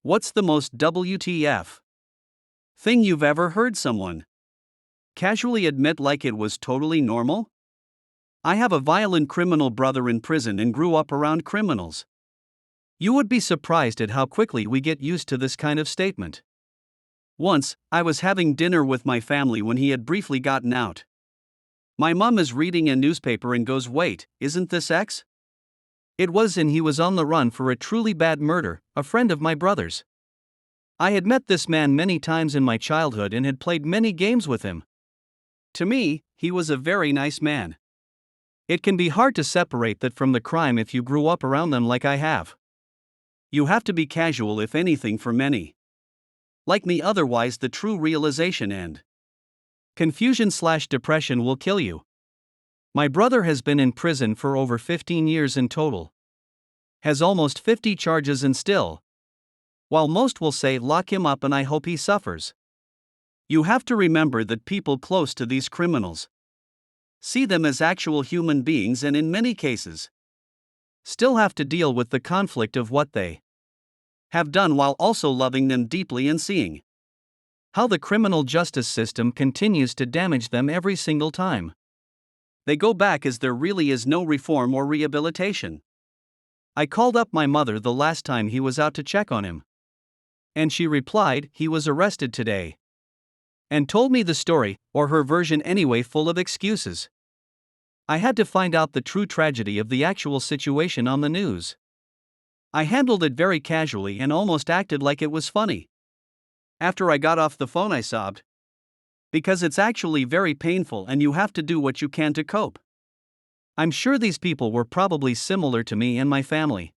What's the most WTF thing you've ever heard someone casually admit like it was totally normal? I have a violent criminal brother in prison and grew up around criminals. You would be surprised at how quickly we get used to this kind of statement. Once, I was having dinner with my family when he had briefly gotten out. My mom is reading a newspaper and goes, "Wait, isn't this X?" It was, and he was on the run for a truly bad murder, a friend of my brother's. I had met this man many times in my childhood and had played many games with him. To me, he was a very nice man. It can be hard to separate that from the crime if you grew up around them like I have. You have to be casual if anything for many. Like me, otherwise the true realization and confusion/depression will kill you. My brother has been in prison for over 15 years in total. Has almost 50 charges and still. While most will say lock him up and I hope he suffers. You have to remember that people close to these criminals see them as actual human beings and in many cases still have to deal with the conflict of what they have done while also loving them deeply and seeing how the criminal justice system continues to damage them every single time they go back, as there really is no reform or rehabilitation. I called up my mother the last time he was out to check on him. And she replied, "He was arrested today." And told me the story, or her version anyway, full of excuses. I had to find out the true tragedy of the actual situation on the news. I handled it very casually and almost acted like it was funny. After I got off the phone, I sobbed. Because it's actually very painful and you have to do what you can to cope. I'm sure these people were probably similar to me and my family.